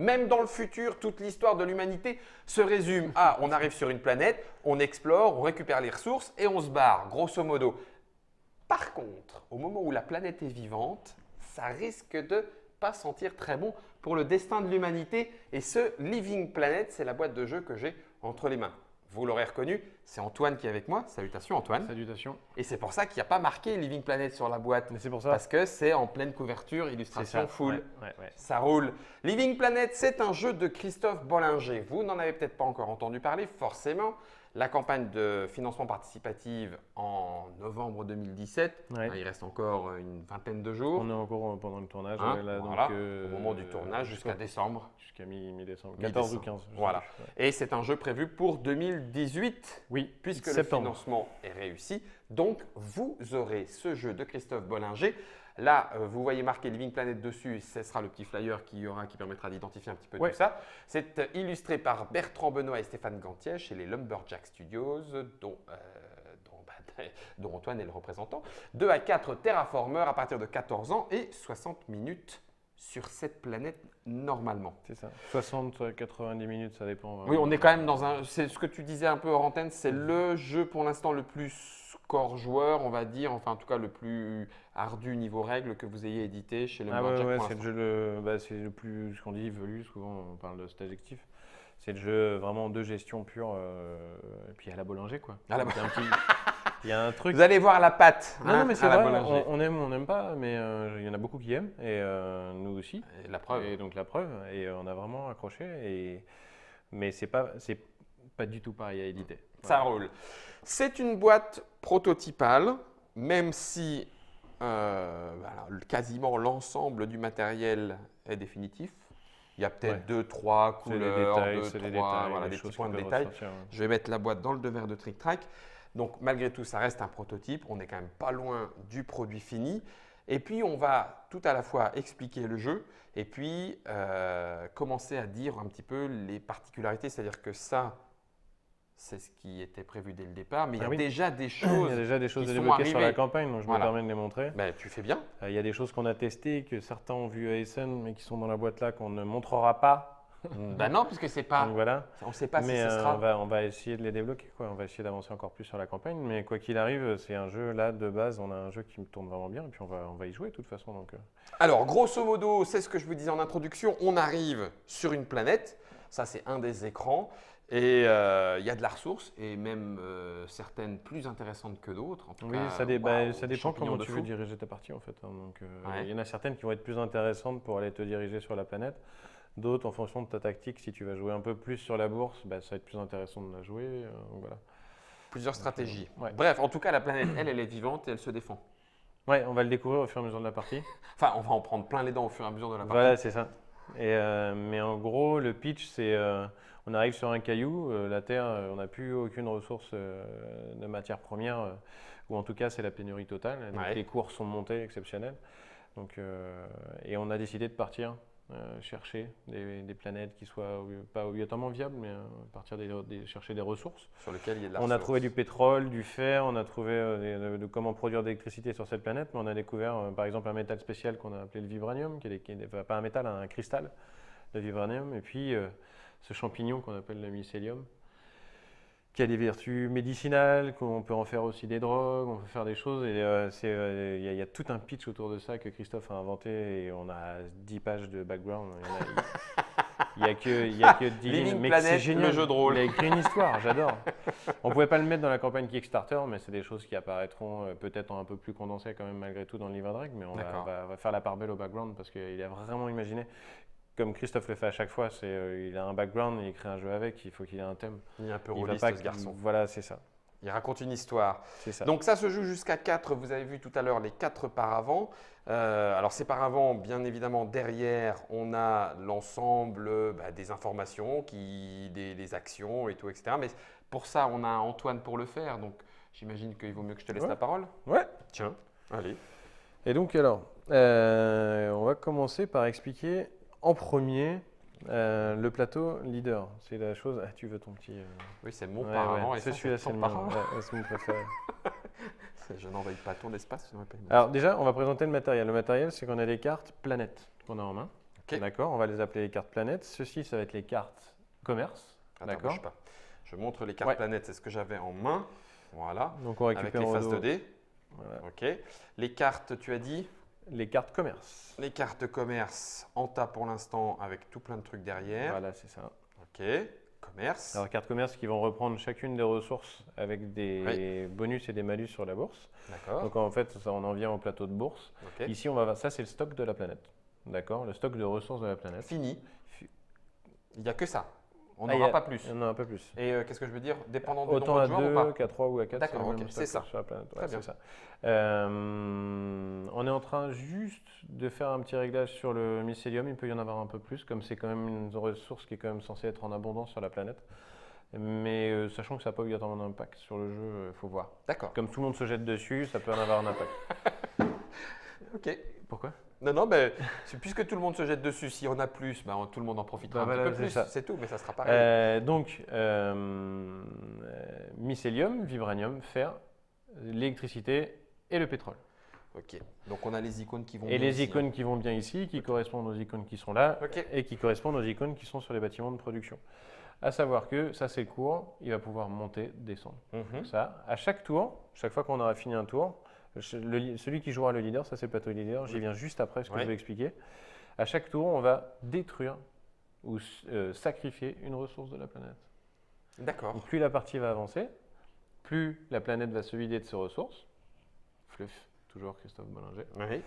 Même dans le futur, toute l'histoire de l'humanité se résume à on arrive sur une planète, on explore, on récupère les ressources et on se barre, grosso modo. Par contre, au moment où la planète est vivante, ça risque de pas sentir très bon pour le destin de l'humanité. Et ce Living Planet, c'est la boîte de jeu que j'ai entre les mains. Vous l'aurez reconnu, c'est Antoine qui est avec moi. Salutations Antoine. Salutations. Et c'est pour ça qu'il n'y a pas marqué Living Planet sur la boîte. Mais c'est pour ça. Parce que c'est en pleine couverture, illustration full. Ouais. Ça roule. Living Planet, c'est un jeu de Christophe Bollinger. Vous n'en avez peut-être pas encore entendu parler, forcément. La campagne de financement participatif en novembre 2017, Ouais. il reste encore une vingtaine de jours. On est encore pendant le tournage. Hein, là, voilà, donc, au moment du tournage jusqu'à décembre. Jusqu'à mi-décembre. 14 ou 15. je sais Voilà. plus, ouais. Et c'est un jeu prévu pour 2018. Oui, Puisque septembre. le financement est réussi. Donc, vous aurez ce jeu de Christophe Bollinger. Là, vous voyez marqué Living Planet dessus. Ce sera le petit flyer qu'il y aura qui permettra d'identifier un petit peu Ouais. tout ça. C'est illustré par Bertrand Benoît et Stéphane Gantier chez les Lumberjack Studios, dont Antoine est le représentant. 2 à 4 terraformeurs à partir de 14 ans et 60 minutes sur cette planète normalement. C'est ça. 60, 90 minutes, ça dépend. Oui, on est quand même dans un… C'est ce que tu disais un peu hors antenne, c'est le jeu pour l'instant le plus score joueur, on va dire, enfin en tout cas le plus ardu niveau règles que vous ayez édité chez le Lumberjack pour c'est le l'instant. jeu, c'est le plus, ce qu'on dit, velu, souvent on parle de cet adjectif. C'est le jeu vraiment de gestion pure, et puis à la Bollinger, quoi. À la Donc, il y a un truc. Vous allez voir la patte. Non, mais c'est à la vrai, Bollinger. on aime ou on n'aime pas, mais il y en a beaucoup qui aiment, et nous aussi. Et la preuve. Et donc la preuve, et on a vraiment accroché, mais c'est pas du tout pareil à éditer. Ça roule. C'est une boîte prototypale, même si quasiment l'ensemble du matériel est définitif. Il y a peut-être Ouais. 2-3 C'est les couleurs, détails, 2-3, c'est les détails, voilà, les des choses petits points qui de peuvent détail. ressortir, ouais. Je vais mettre la boîte dans le devers de Trick Track. Donc malgré tout, ça reste un prototype. On n'est quand même pas loin du produit fini. Et puis on va tout à la fois expliquer le jeu et puis commencer à dire un petit peu les particularités. C'est-à-dire que ça, c'est ce qui était prévu dès le départ. Mais il y a oui. déjà des Il y choses. a déjà des choses qui à sont débloquer sur la arrivées. campagne, donc je Voilà. me permets de les montrer. Ben, tu fais bien. Il y a des choses qu'on a testées, que certains ont vues à Essen, mais qui sont dans la boîte là, qu'on ne montrera pas. Ben non, puisque c'est pas. Donc voilà. On ne sait pas Mais si ce sera. on va essayer de les débloquer, quoi. On va essayer d'avancer encore plus sur la campagne. Mais quoi qu'il arrive, c'est un jeu là de base. On a un jeu qui me tourne vraiment bien, et puis on va y jouer de toute façon. Donc, Alors, grosso modo, c'est ce que je vous disais en introduction. On arrive sur une planète. Ça, c'est un des écrans. Et il y a de la ressource, et même certaines plus intéressantes que d'autres. En tout oui, cas, ça waouh, dépend des champignons comment de tu fou. veux diriger ta partie en fait. Hein. Donc, Ouais. il y en a certaines qui vont être plus intéressantes pour aller te diriger sur la planète. D'autres, en fonction de ta tactique, si tu vas jouer un peu plus sur la bourse, ça va être plus intéressant de la jouer. Donc voilà. Plusieurs stratégies. ouais. Bref, en tout cas, la planète, elle est vivante et elle se défend. Ouais, on va le découvrir au fur et à mesure de la partie. Enfin, on va en prendre plein les dents au fur et à mesure de la partie. Voilà, c'est ça. Et, mais en gros, le pitch, c'est on arrive sur un caillou, la Terre, on n'a plus aucune ressource de matière première, ou en tout cas, c'est la pénurie totale. Donc, Ouais. les cours sont montés exceptionnels. Donc, et on a décidé de partir chercher des planètes qui soient pas obligatoirement viables, mais partir chercher des ressources. Sur lequel il y a de la On a ressource. trouvé du pétrole, du fer, on a trouvé de comment produire de l'électricité sur cette planète, mais on a découvert par exemple un métal spécial qu'on a appelé le vibranium, pas un métal, un cristal de vibranium, et puis ce champignon qu'on appelle le mycélium, qui a des vertus médicinales, qu'on peut en faire aussi des drogues, on peut faire des choses, et il y a tout un pitch autour de ça que Christophe a inventé, et on a 10 pages de background. Il n'y a que 10 lignes, Living mais Planet, c'est génial. le jeu de rôle. Il a écrit une histoire, j'adore. On ne pouvait pas le mettre dans la campagne Kickstarter, mais c'est des choses qui apparaîtront peut-être un peu plus condensées quand même malgré tout dans le livre Drake, mais on va faire la part belle au background parce qu'il a vraiment imaginé, comme Christophe le fait à chaque fois, il a un background, il crée un jeu avec, il faut qu'il ait un thème. Il est un peu Il va rôliste, pas ce garçon. Voilà, c'est ça. Il raconte une histoire. C'est ça. Donc ça se joue jusqu'à 4, vous avez vu tout à l'heure les 4 paravents. Alors ces paravents, bien évidemment, derrière, on a l'ensemble des informations, des actions et tout, etc. Mais pour ça, on a Antoine pour le faire. Donc j'imagine qu'il vaut mieux que je te laisse Ouais. la parole. Ouais. Tiens, allez. Et donc alors, on va commencer par expliquer en premier le plateau leader. C'est la chose… Ah, tu veux ton petit… Oui, c'est mon Ouais, paravent. ouais. Et C'est ça, celui-là, c'est c'est ton le mien. paravent. Ouais, c'est mon préféré. Je n'envahis pas ton espace, je n'aurais pas aimé. Alors déjà, on va présenter le matériel. Le matériel, c'est qu'on a des cartes planètes qu'on a en main. Ok. D'accord, on va les appeler les cartes planètes. Ceci, ça va être les cartes commerce. Attends, D'accord. bouge pas. Je montre les cartes Ouais. planètes, c'est ce que j'avais en main. Voilà. Donc on Avec récupère les au faces dos 2D. voilà, Ok. Les cartes, tu as dit? les cartes commerce. Les cartes commerce en tas pour l'instant avec tout plein de trucs derrière. Voilà, c'est ça. Ok. Commerce. Alors, cartes commerce qui vont reprendre chacune des ressources avec des bonus et des malus sur la bourse. D'accord. Donc en fait, ça, on en vient au plateau de bourse. Ok. Ici, on va voir, ça c'est le stock de la planète. D'accord, le stock de ressources de la planète. Fini. Il n'y a que ça. On Ah, n'aura pas plus. Il n'y en aura pas plus. Et qu'est-ce que je veux dire? Dépendant du Autant nombre à de joueurs ou 2 pas? qu'à 3 ou à 4, D'accord, c'est le ok, même c'est stock ça. sur la planète. Ouais, Très bien. c'est ça. On est en train juste de faire un petit réglage sur le mycélium. Il peut y en avoir un peu plus, comme c'est quand même une ressource qui est quand même censée être en abondance sur la planète. Mais sachant que ça n'a pas obligatoirement d'impact sur le jeu, il faut voir. D'accord. Comme tout le monde se jette dessus, ça peut en avoir un impact. Ok. Pourquoi? Non, non, mais puisque tout le monde se jette dessus, s'il y en a plus, ben, tout le monde en profitera Bah un voilà, petit peu c'est plus. ça. C'est tout, mais ça sera pareil. Donc, mycélium, vibranium, fer, l'électricité et le pétrole. Ok. Donc on a les icônes qui vont Et bien les ici, icônes qui vont bien ici, qui correspondent aux icônes qui sont là, Ok. et qui correspondent aux icônes qui sont sur les bâtiments de production. À savoir que ça, c'est le cours, il va pouvoir monter, descendre. Mhm. Ça, à chaque tour, chaque fois qu'on aura fini un tour, celui qui jouera le leader, ça c'est le plateau leader, j'y viens juste après ce que Ouais. je vais expliquer. À chaque tour, on va détruire ou sacrifier une ressource de la planète. D'accord. Donc, plus la partie va avancer, plus la planète va se vider de ses ressources. Fluff, toujours Christophe Bollinger. Oui.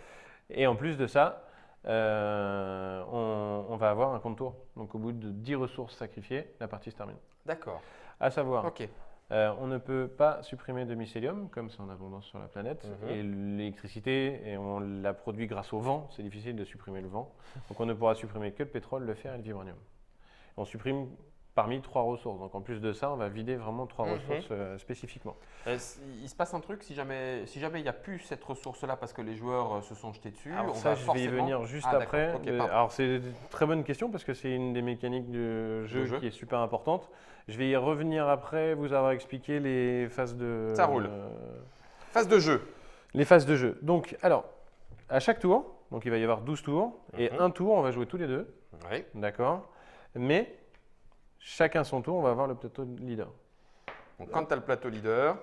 Et en plus de ça, on va avoir un compte tour. Donc au bout de 10 ressources sacrifiées, la partie se termine. D'accord. À savoir, Ok. on ne peut pas supprimer de mycélium, comme c'est en abondance sur la planète. Mhm. Et l'électricité, et on la produit grâce au vent. C'est difficile de supprimer le vent. Donc on ne pourra supprimer que le pétrole, le fer et le vibranium. On supprime parmi 3 ressources. Donc en plus de ça, on va vider vraiment 3 Mhm. ressources spécifiquement. Il se passe un truc si jamais il n'y a plus cette ressource-là parce que les joueurs se sont jetés dessus. Alors on ça, va je vais y forcément- venir juste Ah, après. d'accord. Ok, pardon. Alors c'est une très bonne question parce que c'est une des mécaniques du jeu, jeu. qui est super importante. Je vais y revenir après, vous avoir expliqué les phases de… Ça roule. Phase de jeu. les phases de jeu. Donc, alors, à chaque tour, donc il va y avoir 12 tours, et Mhm. un tour, on va jouer tous les deux, Oui. d'accord? Mais, chacun son tour, on va avoir le plateau de leader. Donc quand tu as le plateau leader,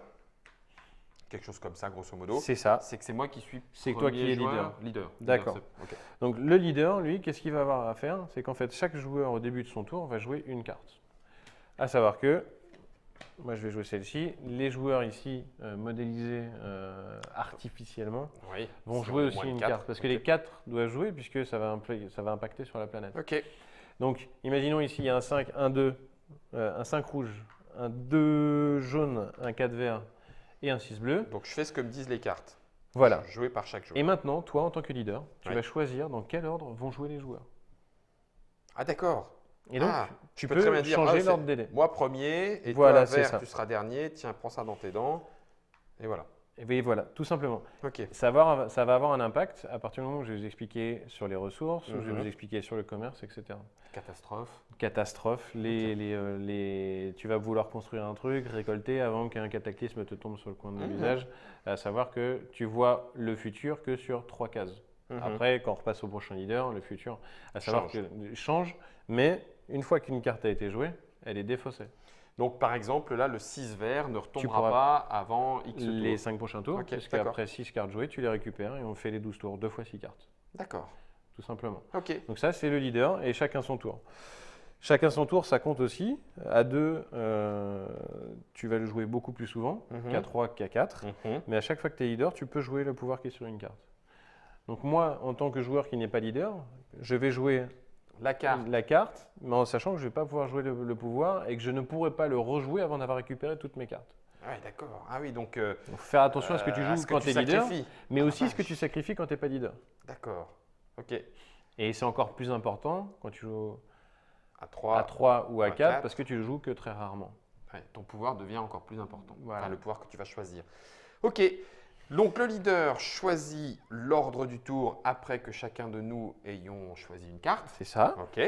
quelque chose comme ça, grosso modo, C'est ça. c'est que c'est moi qui suis C'est toi premier qui es joueur. Leader. D'accord. Leader, c'est- ok. Donc le leader, lui, qu'est-ce qu'il va avoir à faire? C'est qu'en fait, chaque joueur au début de son tour va jouer une carte. À savoir que, moi je vais jouer celle-ci, les joueurs ici modélisés artificiellement Oui. vont Si jouer on a aussi moins de une quatre, carte parce que ok. les 4 doivent jouer puisque ça va impacter sur la planète. Ok. Donc imaginons ici il y a un 5, un 2, un 5 rouge, un 2 jaune, un 4 vert et un 6 bleu. Donc je fais ce que me disent les cartes. Voilà. Joué par chaque joueur. Et maintenant, toi en tant que leader, tu Ouais. vas choisir dans quel ordre vont jouer les joueurs. Ah d'accord. Et donc, Ah, tu je peux peux très bien dire, changer c'est l'ordre des dés. Moi premier et Voilà, toi c'est vert, ça. tu seras dernier. Tiens, prends ça dans tes dents. Et voilà. Et bien voilà, tout simplement. Ok. Ça va avoir un impact à partir du moment où je vais vous expliquer sur les ressources, où je vais Mhm. vous expliquer sur le commerce, etc. Catastrophe. Catastrophe, tu vas vouloir construire un truc, récolter avant qu'un cataclysme te tombe sur le coin de Mhm. visage, à savoir que tu vois le futur que sur 3 cases. Mhm. Après, quand on repasse au prochain leader, le futur, à savoir Change. que change, mais une fois qu'une carte a été jouée, elle est défaussée. Donc par exemple là, le 6 vert ne retombera pourras- pas avant X Les tours. 5 prochains tours, Ok, puisqu'après 6 cartes jouées, tu les récupères et on fait les 12 tours, 2 fois 6 cartes, D'accord. tout simplement. Ok. Donc ça, c'est le leader et chacun son tour. Chacun son tour, ça compte aussi. À 2, tu vas le jouer beaucoup plus souvent Mhm. qu'à 3, qu'à 4. Mhm. Mais à chaque fois que tu es leader, tu peux jouer le pouvoir qui est sur une carte. Donc moi, en tant que joueur qui n'est pas leader, je vais jouer La carte. la carte, mais en sachant que je ne vais pas pouvoir jouer le pouvoir et que je ne pourrai pas le rejouer avant d'avoir récupéré toutes mes cartes. Ah ouais, d'accord. Ah oui, donc. Donc faire attention à ce que tu joues quand tu es leader, sacrifies. mais Ah, aussi ce que vache. tu sacrifies quand tu n'es pas leader. D'accord. Ok. Et c'est encore plus important quand tu joues À 3. à 3 ou à à 4 quatre. parce que tu le joues que très rarement. Ton pouvoir devient encore plus important. Voilà. Enfin, le pouvoir que tu vas choisir. Ok. Donc le leader choisit l'ordre du tour après que chacun de nous ayons choisi une carte. C'est ça. Ok.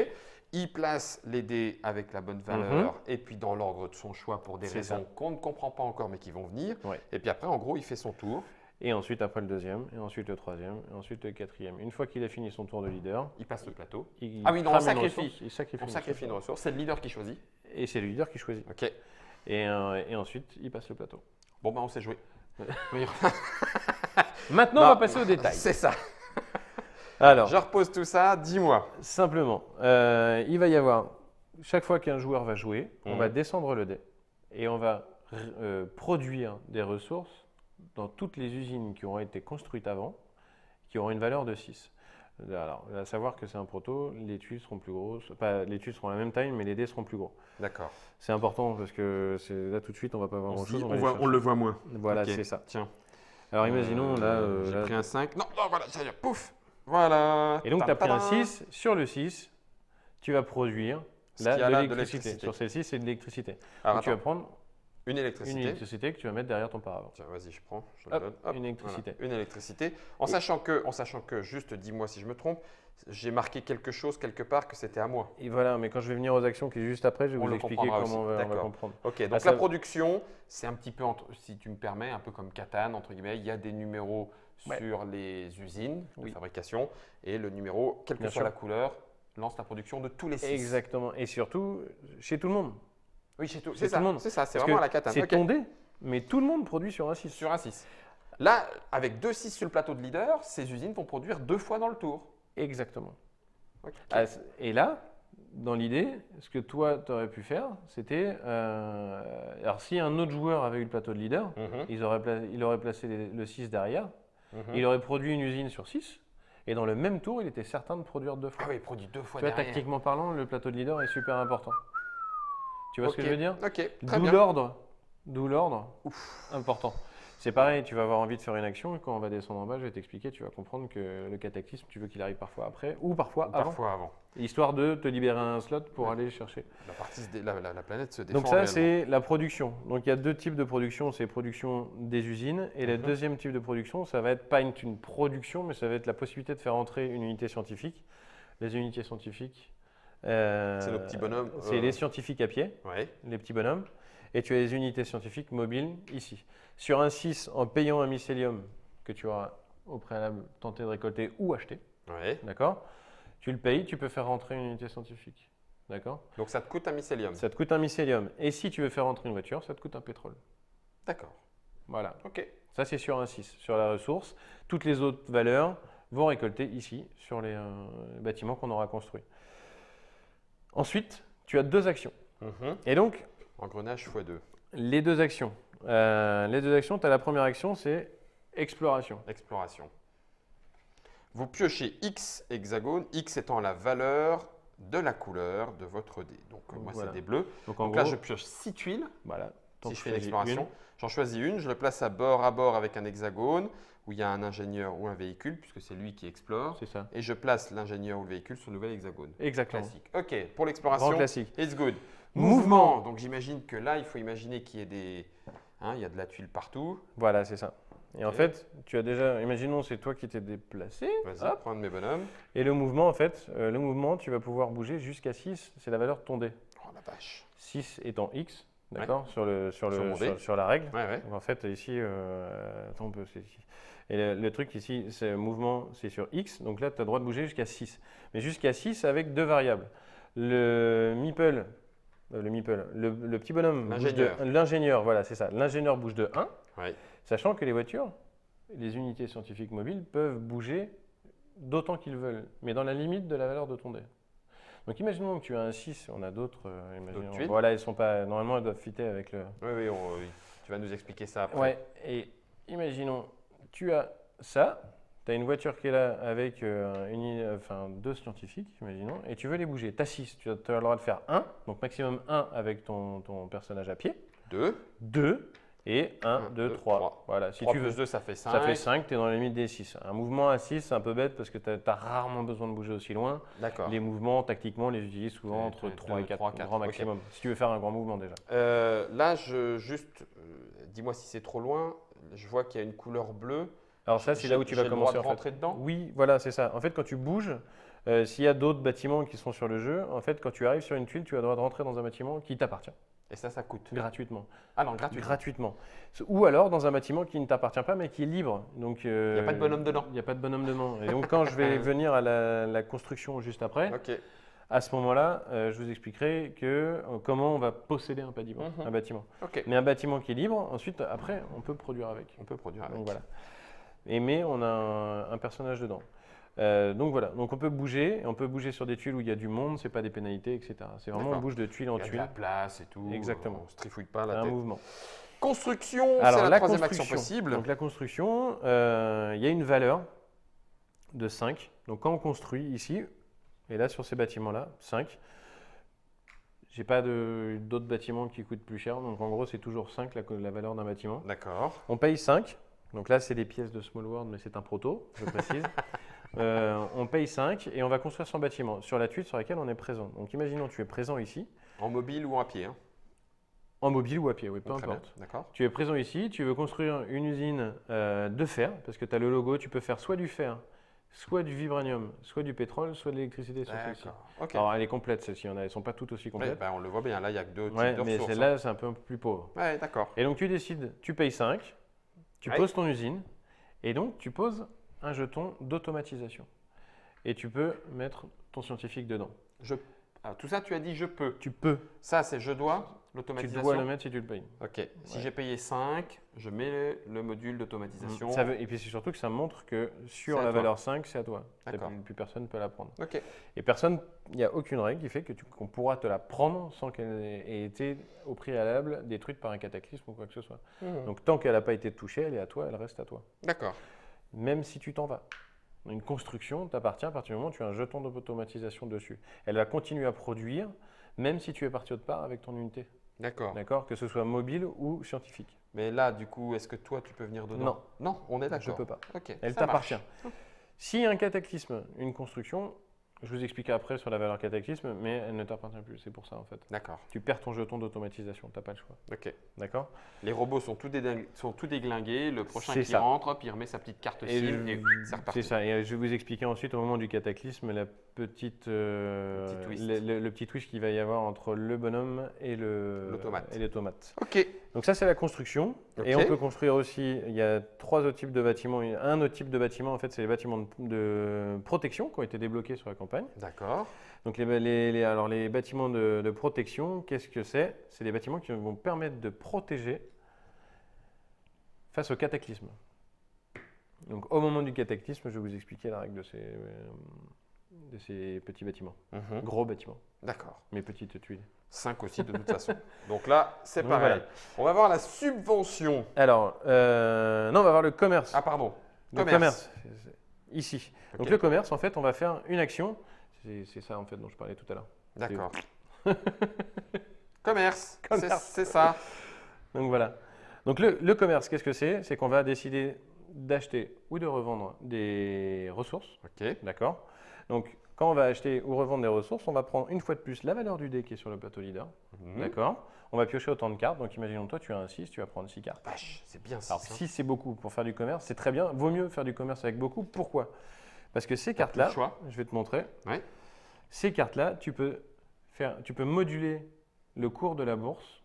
Il place les dés avec la bonne valeur et puis dans l'ordre de son choix pour des C'est raisons ça. qu'on ne comprend pas encore mais qui vont venir. Ouais. Et puis après, en gros, il fait son tour. Et ensuite, après le deuxième, et ensuite le troisième, et ensuite le quatrième. Une fois qu'il a fini son tour de leader, Il passe le plateau. il Ah oui, non, on crame une sacrifie. ressource, il sacrifie On une sacrifie une ressource. ressource. C'est le leader qui choisit. Et c'est le leader qui choisit. Ok. Et ensuite, il passe le plateau. Bon, ben on sait jouer. Oui. Maintenant, on va passer aux détails. C'est ça. Alors, Je repose tout ça, dis-moi. simplement, il va y avoir, chaque fois qu'un joueur va jouer, on va descendre le dé et on va produire des ressources dans toutes les usines qui auront été construites avant, qui auront une valeur de 6. Alors, à savoir que c'est un proto, les tuiles seront plus grosses, pas les tuiles seront la même taille, mais les dés seront plus gros. D'accord. C'est important parce que là tout de suite, on va pas voir grand-chose. On le voit moins. Voilà, Ok. c'est ça. Tiens. Alors, imaginons là. J'ai là- pris un 5. Non, non, voilà, ça y est, pouf. Voilà. Et donc, tu as pris un Tadam. 6. Sur le 6, tu vas produire Ce qu'il y a là, de de l'électricité. l'électricité. Sur celle-ci, c'est de l'électricité. Alors, Donc, tu vas attends, prendre une une électricité. électricité que tu vas mettre derrière ton paravent. Tiens, vas-y, je prends. Je le Hop, donne. Hop, une électricité. voilà, une électricité. En sachant que, juste dis-moi si je me trompe, j'ai marqué quelque chose quelque part que c'était à moi. Et voilà, mais quand je vais venir aux actions qui est juste après, je vais On vous le expliquer comprendra comment aussi. on va D'accord. comprendre. Ok, donc Ah, ça- la production, c'est un petit peu, si tu me permets, un peu comme Catan, entre guillemets, il y a des numéros Ouais. sur les usines de Oui. fabrication et le numéro, quelle que Bien soit sûr. la couleur, lance la production de tous les 6. Exactement. Et surtout, chez tout le monde. Oui, c'est tout. Chez C'est tout ça, le monde. c'est ça, c'est Parce vraiment que à la Catan. C'est Ok. ton dé, mais tout le monde produit sur un 6. Sur un 6. Là, avec 2 6 sur le plateau de leader, ces usines vont produire 2 fois dans le tour. Exactement. Ok. Et là, dans l'idée, ce que toi, tu aurais pu faire, c'était. Alors, si un autre joueur avait eu le plateau de leader, Mhm, il aurait placé le 6 derrière, mhm. il aurait produit une usine sur 6, et dans le même tour, il était certain de produire 2 fois. Ah oui, il produit 2 fois Tu vois, derrière. tactiquement parlant, le plateau de leader est super important. Tu vois ce que Ok, je veux dire? Ok, très D'où bien. l'ordre. D'où l'ordre. Important. C'est pareil, tu vas avoir envie de faire une action et quand on va descendre en bas, je vais t'expliquer, tu vas comprendre que le cataclysme, tu veux qu'il arrive parfois après ou parfois avant. Parfois avant. Histoire de te libérer un slot pour Ouais. aller chercher. La planète se défend Donc ça, réellement. c'est la production. Donc il y a deux types de production, c'est production des usines. Et le Mhm. deuxième type de production, ça va être pas une production, mais ça va être la possibilité de faire entrer une unité scientifique. Les unités scientifiques, C'est nos petits bonhommes. c'est les scientifiques à pied, Ouais. les petits bonhommes. Et tu as les unités scientifiques mobiles ici. Sur un 6, en payant un mycélium que tu auras au préalable tenté de récolter ou acheter, Ouais. d'accord? Tu le payes, tu peux faire rentrer une unité scientifique, d'accord? Donc ça te coûte un mycélium. Ça te coûte un mycélium. Et si tu veux faire rentrer une voiture, ça te coûte un pétrole. D'accord. Voilà. Ok. Ça, c'est sur un 6, sur la ressource. Toutes les autres valeurs vont récolter ici, sur les bâtiments qu'on aura construits. Ensuite, tu as deux actions. Mhm. Et donc, Engrenage x2. les deux actions. Tu as la première action, c'est exploration. Exploration. Vous piochez X hexagones, X étant la valeur de la couleur de votre dé. Donc moi, Voilà. c'est des bleus. Donc, en Donc gros, là, je pioche 6 tuiles. voilà. Si T'en je fais une choisis exploration, j'en choisis une, je le place à bord avec un hexagone où il y a un ingénieur ou un véhicule, puisque c'est lui qui explore. C'est ça. Et je place l'ingénieur ou le véhicule sur le nouvel hexagone. Exactement. Classique. Ok, pour Grand l'exploration, classique. it's good. Mouvement. Donc j'imagine que là, il faut imaginer qu'il y ait des. Hein, il y a de la tuile partout. Voilà, c'est ça. Et en Ok. fait, tu as déjà, imaginons, c'est toi qui t'es déplacé. Vas-y, Hop. prends un de mes bonhommes. Et le mouvement, en fait, tu vas pouvoir bouger jusqu'à 6. C'est la valeur de ton dé. Oh la vache. 6 étant X, d'accord, sur mon dé. sur la règle. Ouais, ouais. Donc en fait, ici, attends, on peut, c'est ici. Et le truc ici, c'est mouvement, c'est sur X. Donc là, tu as le droit de bouger jusqu'à 6. Mais jusqu'à 6 avec deux variables. Le meeple, le petit bonhomme, bouge de- L'ingénieur. l'ingénieur, voilà, c'est ça. L'ingénieur bouge de 1, Ouais. sachant que les voitures, les unités scientifiques mobiles peuvent bouger d'autant qu'ils veulent, mais dans la limite de la valeur de ton dé. Donc imaginons que tu as un 6, on a d'autres, imaginons- tuiles. voilà, elles sont pas, normalement elles doivent fitter avec le, Oui, oui, oui. Tu vas nous expliquer ça après. ouais, et imaginons, tu as ça, tu as une voiture qui est là avec deux scientifiques, imaginons, et tu veux les bouger. Tu as 6, tu as le droit de faire 1, donc maximum 1 avec ton personnage à pied, 2. 2 et 1, 2, 3. Voilà, si 3 tu veux. plus 2, ça fait 5. Ça fait 5, tu es dans la limite des 6. Un mouvement à 6, c'est un peu bête parce que tu as rarement besoin de bouger aussi loin. D'accord. Les mouvements, tactiquement, on les utilise souvent entre Ouais, 3 et 4, 3, 4, grand ok. maximum. Si tu veux faire un grand mouvement déjà. Là, dis-moi si c'est trop loin. Je vois qu'il y a une couleur bleue. Alors ça, c'est là où tu vas J'ai le commencer droit de en fait. rentrer dedans. Oui, voilà, c'est ça. En fait, quand tu bouges, s'il y a d'autres bâtiments qui sont sur le jeu, en fait, quand tu arrives sur une tuile, tu as le droit de rentrer dans un bâtiment qui t'appartient. Et ça coûte. gratuitement. Ah non, gratuit. Gratuitement. Ou alors dans un bâtiment qui ne t'appartient pas mais qui est libre. Donc, il Il n'y a pas de bonhomme dedans. Il n'y a pas de bonhomme dedans. Et donc quand je vais venir à la construction juste après, Ok. à ce moment-là, je vous expliquerai comment on va posséder un bâtiment. Un bâtiment. Ok. Mais un bâtiment qui est libre, ensuite, après, on peut produire avec. On peut produire avec. Donc voilà. Mais on a un personnage dedans. Donc voilà, donc on peut bouger sur des tuiles où il y a du monde, c'est pas des pénalités, etc. C'est vraiment on D'accord. bouge de tuile en Il y a de tuile, la place et tout. Exactement. On ne se trifouille pas c'est la un tête. mouvement. Construction, c'est Alors la la troisième action construction. possible. Donc la construction, il y a une valeur de 5. Donc quand on construit ici, et là sur ces bâtiments-là, 5. J'ai pas d'autres bâtiments qui coûtent plus cher, donc en gros c'est toujours 5 la valeur d'un bâtiment. D'accord. On paye 5. Donc là, c'est des pièces de Small World, mais c'est un proto, je précise. On paye 5 et on va construire son bâtiment sur la tuile sur laquelle on est présent. Donc imaginons tu es présent ici, En mobile ou à pied. Hein. en mobile ou à pied, oui, peu Très bien. importe. D'accord. Tu es présent ici, tu veux construire une usine de fer, parce que tu as le logo, tu peux faire soit du fer, soit du vibranium, soit du pétrole, soit de l'électricité sur celle-ci. D'accord. Ok. Alors elle est complète celle-ci, elles ne sont pas toutes aussi Oui, complètes. ben, on le voit bien. Là, il y a que deux types Ouais, de mais ressources. celle-là, c'est un peu plus pauvre. Ouais, d'accord. Et donc tu décides, tu payes 5, tu Ouais. poses ton usine, et donc tu poses un jeton d'automatisation. Et tu peux mettre ton scientifique dedans. Ah, tout ça, tu as dit je peux. Tu peux, Ça, c'est je dois, tu l'automatisation. dois le mettre si tu le payes. Ok. Si j'ai payé 5, je mets le module d'automatisation. Et puis c'est surtout que ça montre que sur C'est à la toi. valeur 5, c'est à toi. D'accord. Plus personne ne peut la prendre. Ok. Et personne, il n'y a aucune règle qui fait qu'on pourra te la prendre sans qu'elle ait été au préalable détruite par un cataclysme ou quoi que ce soit. Donc tant qu'elle n'a pas été touchée, elle est à toi, elle reste à toi. D'accord. Même si tu t'en vas. Une construction t'appartient à partir du moment où tu as un jeton d'automatisation dessus. Elle va continuer à produire même si tu es parti autre part avec ton unité. D'accord. D'accord? Que ce soit mobile ou scientifique. Mais là, du coup, est-ce que toi, tu peux venir dedans? Non. Non, on est d'accord. Je ne peux pas. Ok. Elle ça t'appartient. marche. S'il y a un cataclysme, une construction, je vous expliquerai après sur la valeur cataclysme, mais elle ne t'appartient plus. C'est pour ça en fait. D'accord. Tu perds ton jeton d'automatisation, tu n'as pas le choix. Ok. D'accord? Les robots sont tout déglingués. Le prochain C'est qui ça. rentre, hop, il remet sa petite carte Et SIM et c'est reparti. c'est ça. Et je vais vous expliquer ensuite au moment du cataclysme le petit twist qu'il va y avoir entre le bonhomme et L'automate. et les tomates. Ok. Donc ça c'est la construction. Ok. Et on peut construire aussi, il y a 3 autres types de bâtiments. Un autre type de bâtiment en fait c'est les bâtiments de protection qui ont été débloqués sur la campagne. D'accord. Donc les bâtiments de protection, qu'est-ce que c'est? C'est des bâtiments qui vont permettre de protéger face au cataclysme. Donc au moment du cataclysme, je vais vous expliquer la règle de ces petits bâtiments. Gros bâtiments, D'accord. mais petites tuiles. 5 aussi de toute façon. Donc là, c'est Donc pareil. voilà. On va voir la subvention. Alors, non, on va voir le commerce. Ah, pardon. Le commerce, ici. Ok. Donc le commerce, en fait, on va faire une action. C'est ça en fait dont je parlais tout à l'heure. D'accord. Commerce. Commerce. C'est ça. Donc voilà. Donc le commerce, qu'est-ce que c'est? C'est qu'on va décider d'acheter ou de revendre des ressources. Ok. D'accord? Donc quand on va acheter ou revendre des ressources, on va prendre une fois de plus la valeur du dé qui est sur le plateau leader. D'accord? On va piocher autant de cartes. Donc imaginons toi, tu as un 6, tu vas prendre 6 cartes. Vache, c'est bien ça. Alors 6 c'est beaucoup pour faire du commerce, c'est très bien. Vaut mieux faire du commerce avec beaucoup. Pourquoi? Parce que ces T'as plus le cartes-là, choix. je vais te montrer. Ouais. Ces cartes-là, tu peux moduler le cours de la bourse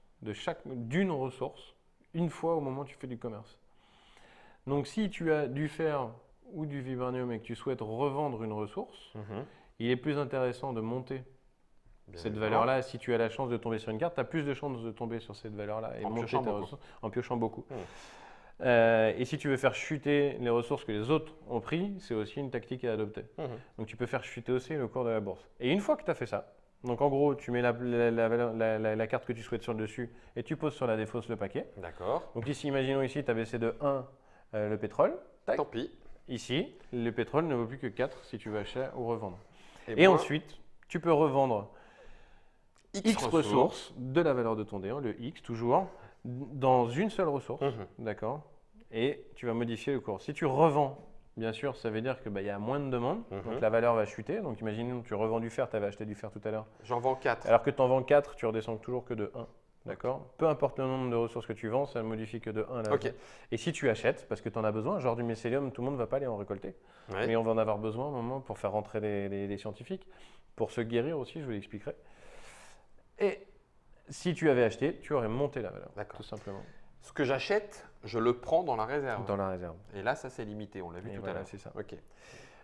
d'une ressource une fois au moment où tu fais du commerce. Donc si tu as du fer ou du vibranium et que tu souhaites revendre une ressource, il est plus intéressant de monter Bien cette évidemment. valeur-là. Si tu as la chance de tomber sur une carte, tu as plus de chances de tomber sur cette valeur-là et En monter piochant tes beaucoup. ressources en piochant beaucoup. Et si tu veux faire chuter les ressources que les autres ont pris, c'est aussi une tactique à adopter. Donc tu peux faire chuter aussi le cours de la bourse. Et une fois que tu as fait ça, donc en gros, tu mets la carte que tu souhaites sur le dessus et tu poses sur la défausse le paquet. D'accord. Donc ici, imaginons ici, tu as baissé de 1 le pétrole. Tac. Tant pis. Ici, le pétrole ne vaut plus que 4 si tu veux acheter ou revendre. Et moi, ensuite, tu peux revendre X ressources. ressources de la valeur de ton dé, le X toujours, dans une seule ressource. D'accord? Et tu vas modifier le cours. Si tu revends, bien sûr, ça veut dire qu'il y a moins de demande, donc la valeur va chuter. Donc imaginons que tu revends du fer, tu avais acheté du fer tout à l'heure. J'en vends 4. Alors que tu en vends 4, tu redescends toujours que de 1. D'accord? Peu importe le nombre de ressources que tu vends, ça ne modifie que de 1 à la Ok. fin. Et si tu achètes, parce que tu en as besoin, genre du mycélium, tout le monde ne va pas aller en récolter. Ouais. Mais on va en avoir besoin à un moment pour faire rentrer les scientifiques, pour se guérir aussi, je vous l'expliquerai. Et Si tu avais acheté, tu aurais monté la valeur, D'accord. tout simplement, Ce que j'achète, je le prends dans la réserve. dans la réserve. Et là, ça c'est limité, on l'a vu Et tout à voilà, l'heure. c'est ça. Ok.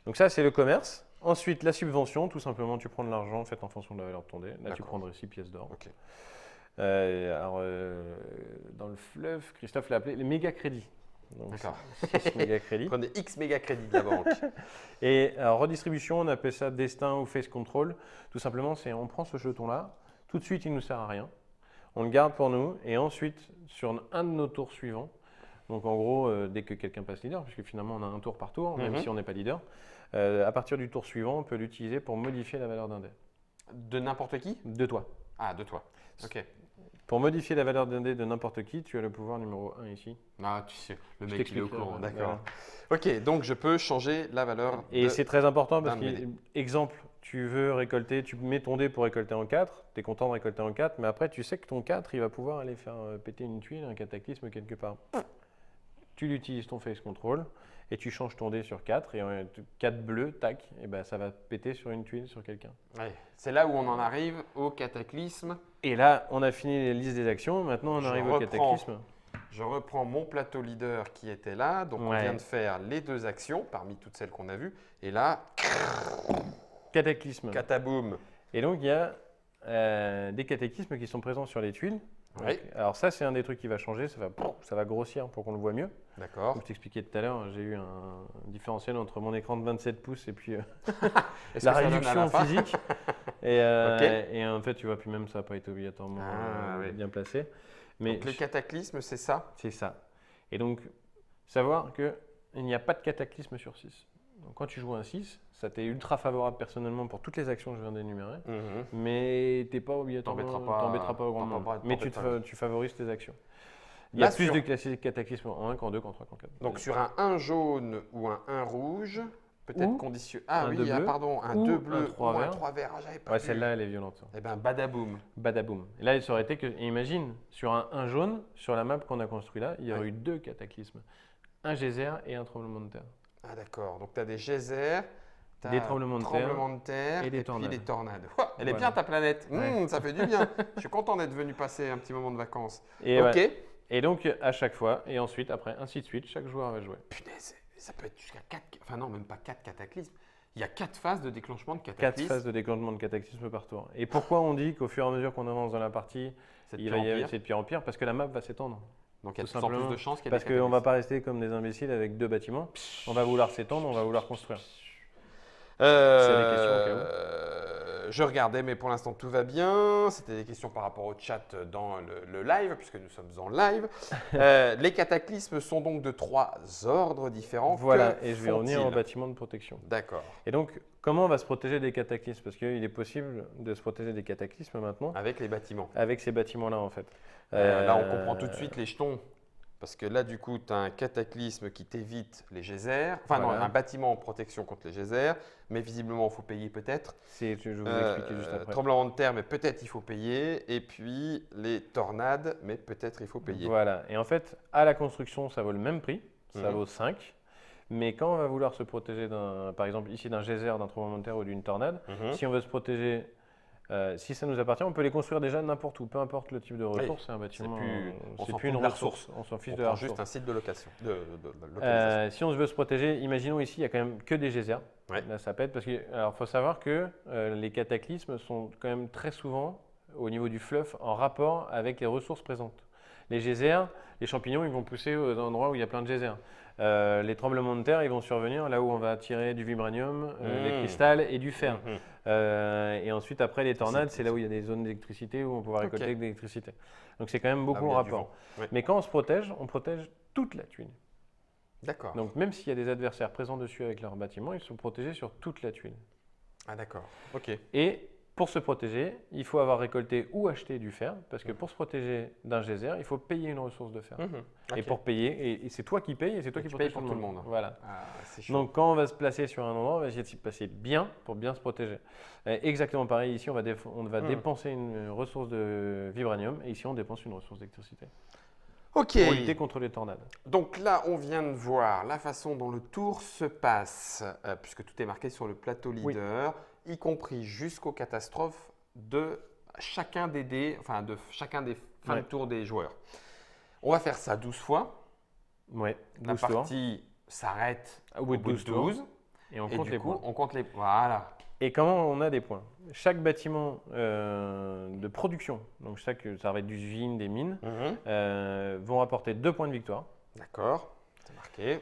Donc ça, c'est le commerce. Ensuite, la subvention, tout simplement, tu prends de l'argent fait en fonction de la valeur de ton dé. Là, tu D'accord. prendrais 6 pièces d'or. Ok. Dans le fleuve, Christophe l'a appelé les méga crédits. Donc, D'accord. 6 méga crédits. Prenez X méga crédit de la banque. Et alors, redistribution, on appelle ça destin ou face control. Tout simplement, c'est on prend ce jeton-là, tout de suite, il ne nous sert à rien. On le garde pour nous et ensuite, sur un de nos tours suivants, donc en gros, dès que quelqu'un passe leader, puisque finalement on a un tour par tour, même si on n'est pas leader, à partir du tour suivant, on peut l'utiliser pour modifier la valeur d'un dé. De n'importe qui? De toi. Ah, de toi. Ok. Pour modifier la valeur d'un dé de n'importe qui, tu as le pouvoir numéro 1 ici. Ah, tu sais, le Je mec il est au t'explique, courant, voilà. d'accord. Ok, donc je peux changer la valeur. Et c'est très important parce d'un de que, mes exemple, tu veux récolter, tu mets ton dé pour récolter en 4, tu es content de récolter en 4, mais après tu sais que ton 4, il va pouvoir aller faire péter une tuile, un cataclysme quelque part. Tu l'utilises ton face control et tu changes ton dé sur 4 et 4 bleus, tac, et ben ça va péter sur une tuile sur quelqu'un. Ouais, c'est là où on en arrive au cataclysme. Et là, on a fini les listes des actions, maintenant on Je arrive au reprends. cataclysme. Je reprends mon plateau leader qui était là. Donc on Ouais. vient de faire les deux actions parmi toutes celles qu'on a vues. Et là, Cataclysme. cataboum. Et donc il y a des cataclysmes qui sont présents sur les tuiles. Donc, Oui. alors ça, c'est un des trucs qui va changer, ça va grossir pour qu'on le voit mieux. D'accord. Comme je t'expliquais tout à l'heure, j'ai eu un différentiel entre mon écran de 27 pouces et puis Est-ce la que ça donne à réduction la fin physique. Et, Ok. et en fait, tu vois, puis même ça n'a pas été obligatoirement Oui. bien placé. Mais Donc les cataclysmes, c'est ça? c'est ça. Et donc, savoir qu'il n'y a pas de cataclysme sur 6. Donc quand tu joues un 6, ça t'est ultra favorable personnellement pour toutes les actions que je viens d'énumérer. Mhm. Mais tu n'es pas obligatoirement, T'embêteras pas au grand nombre. Mais tu favorises tes actions. Il y a Là, plus sur- de cataclysmes en 1 qu'en 2, qu'en 3, qu'en 4. Donc sur un 1 jaune ou un 1 rouge, peut-être Ou condition. Ah un oui, 2 bleu, pardon, un ou 2 un bleu 3 ou un vert. 3 vert. Ah, j'avais pas Ouais, vu. celle-là, elle est violente. Eh ben, badaboum. Badaboum. Et là, ça aurait été que, imagine, sur un 1 jaune, sur la map qu'on a construit là, il y aurait Ouais. eu 2 cataclysmes. Un geyser et un tremblement de terre. Ah d'accord, donc tu as des geysers, t'as Des tremblements de terre et des puis tornades. des tornades. Ouah, elle est Voilà. bien ta planète. Ouais. Ça fait du bien. Je suis content d'être venu passer un petit moment de vacances. Et, Ok. ouais. Et donc, à chaque fois, et ensuite, après, ainsi de suite, chaque joueur va jouer. Punaise, ça peut être jusqu'à 4, enfin non, même pas 4 cataclysmes. Il y a 4 phases de déclenchement de 4 cataclysmes. phases de déclenchement de cataclysme par tour. Et pourquoi on dit qu'au fur et à mesure qu'on avance dans la partie, C'est de il pire va en y avoir pire. c'est de pire en pire parce que la map va s'étendre. Donc il y a de tout plus en plus simplement. de chances qu'il y ait Parce des qu'on ne va cataclysmes. pas rester comme des imbéciles avec 2 bâtiments. On va vouloir s'étendre, on va vouloir construire. des questions au cas Je regardais, mais pour l'instant tout va bien. C'était des questions par rapport au chat dans le live, puisque nous sommes en live. Les cataclysmes sont donc de 3 ordres différents. Voilà, Que et je vais revenir au font-ils? bâtiment de protection. D'accord. Et donc, comment on va se protéger des cataclysmes? Parce qu'il est possible de se protéger des cataclysmes maintenant Avec les bâtiments. avec ces bâtiments-là en fait. Là, on comprend tout de suite les jetons. Parce que là, du coup, tu as un cataclysme qui t'évite les geysers. Enfin, Voilà. non, un bâtiment en protection contre les geysers. Mais visiblement, il faut payer peut-être. Je vais vous expliquer juste après. Tremblement de terre, mais peut-être il faut payer. Et puis les tornades, mais peut-être il faut payer. Voilà, et en fait, à la construction, ça vaut le même prix, ça Mhm. vaut 5. Mais quand on va vouloir se protéger par exemple ici d'un geyser, d'un tremblement de terre ou d'une tornade, Mhm. si on veut se protéger, si ça nous appartient, on peut les construire déjà n'importe où, peu importe le type de ressource, c'est un bâtiment, on c'est s'en plus fout une de la ressource, on s'en fiche On de la prend ressource. juste un site de location. De localisation. Si on veut se protéger, imaginons ici, il y a quand même que des geysers. Ouais. Là, ça pète parce que, alors, faut savoir que les cataclysmes sont quand même très souvent au niveau du fluff en rapport avec les ressources présentes. Les geysers, les champignons, ils vont pousser aux endroits où il y a plein de geysers. Les tremblements de terre, ils vont survenir là où on va tirer du vibranium, des cristals et du fer. Mhm. Et ensuite, après, les tornades, c'est là où il y a des zones d'électricité où on peut récolter Ok. de l'électricité. Donc, c'est quand même beaucoup Ah oui, il en y a du rapport. vent. Ouais. Mais quand on protège toute la tuile. D'accord. Donc même s'il y a des adversaires présents dessus avec leur bâtiment, ils sont protégés sur toute la tuile. Ah d'accord. Ok. Et pour se protéger, il faut avoir récolté ou acheté du fer, parce que pour se protéger d'un geyser, il faut payer une ressource de fer. Mhm. Et Ok. pour payer, et c'est toi qui payes et c'est toi Et qui tu protèges payes pour tout le monde. Voilà. Ah, c'est chaud. Donc quand on va se placer sur un endroit, on va essayer de s'y placer bien pour bien se protéger. Exactement pareil, ici on va dépenser une ressource de vibranium et ici on dépense une ressource d'électricité Ok. pour lutter contre les tornades. Donc là, on vient de voir la façon dont le tour se passe, puisque tout est marqué sur le plateau leader, y compris jusqu'aux catastrophes de chacun des dés, enfin de chacun des fins Ouais. de tour des joueurs. On va faire ça 12 fois. Ouais, La 12 tours. partie s'arrête Au bout de 12 tours. 12. Et on Et compte du les coup, points. on compte les points. Voilà. Et comment on a des points? Chaque bâtiment de production, donc ça va être d'usine, des mines, vont rapporter 2 points de victoire. D'accord. C'est marqué.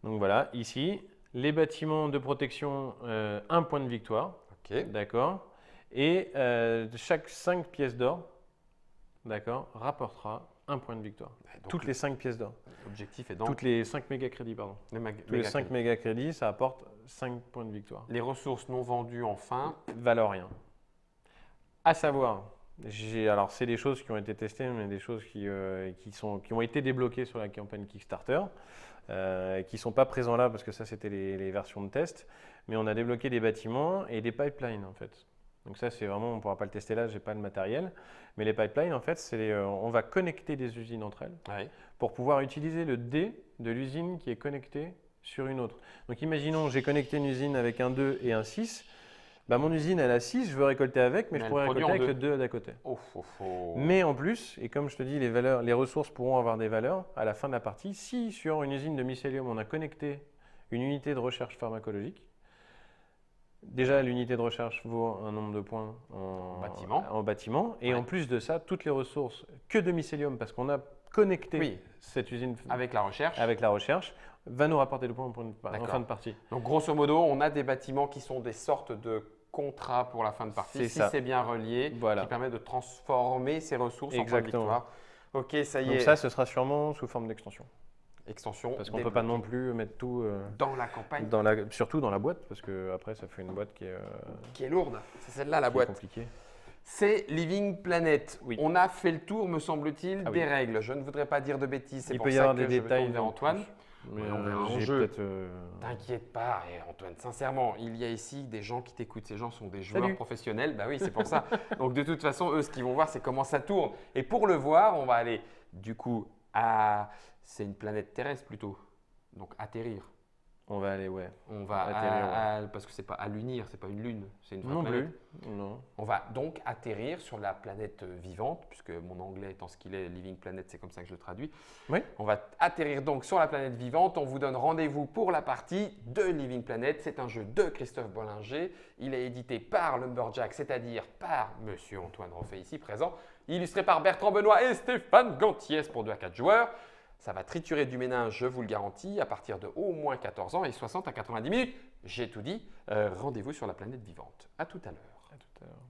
Donc voilà, ici, les bâtiments de protection, 1 point de victoire. Ok. D'accord. Et chaque 5 pièces d'or, d'accord, rapportera 1 point de victoire. Donc, Toutes les 5 pièces d'or. l'objectif est donc Toutes les 5 méga crédits, pardon. Tous les 5 méga crédits, ça apporte 5 points de victoire. les ressources non vendues en fin. Valent rien. À savoir, alors c'est des choses qui ont été testées, mais des choses qui ont été débloquées sur la campagne Kickstarter, qui ne sont pas présents là parce que ça c'était les versions de test, mais on a débloqué des bâtiments et des pipelines en fait. Donc ça c'est vraiment, on ne pourra pas le tester là, j'ai pas le matériel, mais les pipelines en fait, on va connecter des usines entre elles Ouais. pour pouvoir utiliser le dé de l'usine qui est connectée sur une autre. Donc imaginons j'ai connecté une usine avec un 2 et un 6. Bah, mon usine, elle a 6, je veux récolter avec, mais Mais je elle pourrais produit récolter en avec le 2 d'à côté. Oh, oh, oh. Mais en plus, et comme je te dis, les ressources pourront avoir des valeurs à la fin de la partie. Si sur une usine de mycélium, on a connecté une unité de recherche pharmacologique, déjà l'unité de recherche vaut un nombre de points en bâtiment. Et Ouais. en plus de ça, toutes les ressources que de mycélium, parce qu'on a connecté Oui. cette usine Avec la recherche. avec la recherche, va nous rapporter des points en D'accord. fin de partie. Donc, grosso modo, on a des bâtiments qui sont des sortes de contrats pour la fin de partie, C'est si ça. c'est bien relié, Voilà. qui permet de transformer ces ressources en points de Exactement. victoire. Ok, ça y Donc est. ça, ce sera sûrement sous forme d'extension. Extension. Parce qu'on ne peut pas non débloquée plus mettre tout, dans la campagne surtout dans la boîte, parce que après ça fait une boîte qui est, qui est lourde. C'est celle-là, la qui est boîte. compliquée. C'est Living Planet. Oui. On a fait le tour, me semble-t-il, Ah oui. des règles. Je ne voudrais pas dire de bêtises. C'est Il pour peut y ça avoir que des je me détails tourne vers en Antoine. plus. Mais Ouais, on verra en j'ai jeu. peut-être. T'inquiète pas, et Antoine, sincèrement, il y a ici des gens qui t'écoutent. Ces gens sont des joueurs Salut. professionnels. Bah oui, c'est pour ça. Donc de toute façon, eux, ce qu'ils vont voir, c'est comment ça tourne. Et pour le voir, on va aller du coup à. C'est une planète terrestre plutôt. Donc atterrir. On va aller, ouais. On va Atterrir, parce que c'est pas à l'unir, c'est pas une lune, c'est une vraie Non planète. plus. Non. On va donc atterrir sur la planète vivante, puisque mon anglais étant ce qu'il est, Living Planet, c'est comme ça que je le traduis. Oui. On va atterrir donc sur la planète vivante. On vous donne rendez-vous pour la partie de Living Planet. C'est un jeu de Christophe Bollinger. Il est édité par Lumberjack, c'est-à-dire par Monsieur Antoine Roffet ici présent, illustré par Bertrand Benoît et Stéphane Gantiès pour 2 à 4 joueurs. Ça va triturer du ménage, je vous le garantis, à partir de au moins 14 ans et 60 à 90 minutes. J'ai tout dit. Rendez-vous sur la planète vivante. À tout à l'heure. À tout à l'heure.